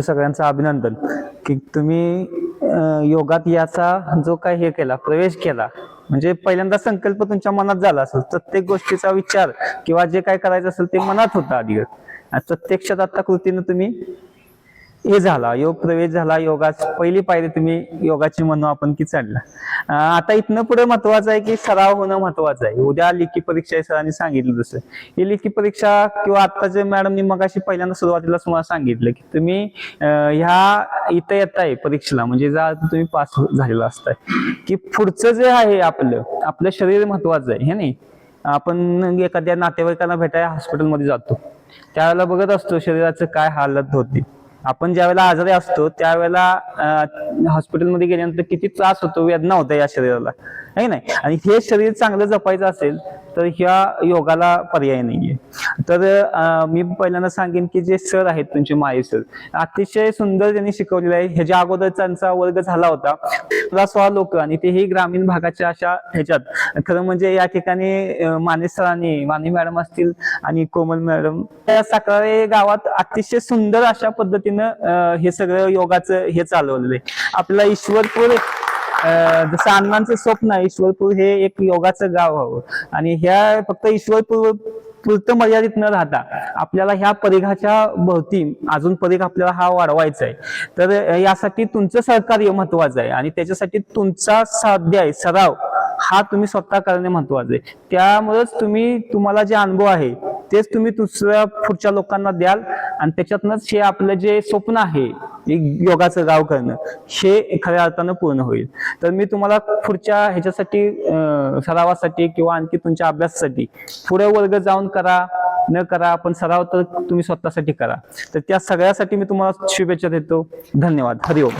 सगळ्यांचं अभिनंदन की तुम्ही योगात याचा जो काही हे केला, प्रवेश केला, म्हणजे पहिल्यांदा संकल्प तुमच्या मनात झाला असेल, प्रत्येक गोष्टीचा विचार किंवा जे काय करायचं असेल ते मनात होतं आधी, आणि प्रत्यक्षात आता कृतीनं तुम्ही हे झाला, योग प्रवेश झाला, योगाची पहिली पायरी तुम्ही योगाची म्हणू आपण की चढला. आता इथनं पुढे महत्वाचं आहे की सराव होणं महत्वाचं आहे. उद्या लेखी परीक्षा आहे, सरांनी सांगितलं तसं. ही लेखी परीक्षा किंवा आत्ताचे मॅडमनी मगाशी पहिल्यांदा सुरुवातीला तुम्हाला सांगितलं की तुम्ही ह्या इथं येताय परीक्षेला, म्हणजे जर तुम्ही पास झालेला असताय, की पुढचं जे आहे आपलं शरीर महत्वाचं आहे, हे नाही. आपण एखाद्या नातेवाईकांना भेटायला हॉस्पिटलमध्ये जातो, त्यावेळेला बघत असतो शरीराचं काय हालत होती. आपण ज्या वेळेला आजारी असतो त्यावेळेला हॉस्पिटलमध्ये गेल्यानंतर किती त्रास होतो, वेदना होत्या या शरीराला, आहे नाही. आणि हे शरीर चांगलं जपायचं असेल तर ह्या योगाला पर्याय नाहीये. तर मी पहिल्यांदा सांगेन की जे सर आहेत तुमचे माये सर, अतिशय सुंदर त्यांनी शिकवलेलं आहे. ह्याच्या अगोदर त्यांचा वर्ग झाला होता 16 लोक, आणि तेही ग्रामीण भागाच्या अशा ह्याच्यात. खरं म्हणजे या ठिकाणी माने सरांनी, माने मॅडम असतील आणि कोमल मॅडम, या साखरे गावात अतिशय सुंदर अशा पद्धतीनं हे सगळं योगाचं हे चालवलेलं आहे. आपला ईश्वरपूर, जसं अण्णांचं स्वप्न आहे ईश्वरपूर हे एक योगाचं गाव व्हावं, आणि ह्या फक्त ईश्वरपूर पुरतं मर्यादित न राहता आपल्याला ह्या परिघाच्या भोवती अजून परिघ आपल्याला हा वाढवायचा आहे. तर यासाठी तुमचं सहकार्य महत्वाचं आहे, आणि त्याच्यासाठी तुमचा स्वाध्याय सराव हा तुम्ही स्वतः करणे महत्वाचं आहे. त्यामुळेच तुम्हाला जे अनुभव आहे तेच तुम्ही दुसऱ्या पुढच्या लोकांना द्याल, आणि त्याच्यातनंच हे आपलं जे स्वप्न आहे योगाचं गाव करणं हे खऱ्या अर्थानं पूर्ण होईल. तर मी तुम्हाला पुढच्या ह्याच्यासाठी सरावासाठी किंवा आणखी तुमच्या अभ्यासासाठी पुढे वर्ग जाऊन करा न करा, पण सराव तर तुम्ही स्वतःसाठी करा. तर त्या सगळ्यासाठी मी तुम्हाला शुभेच्छा देतो. धन्यवाद. हरिओम.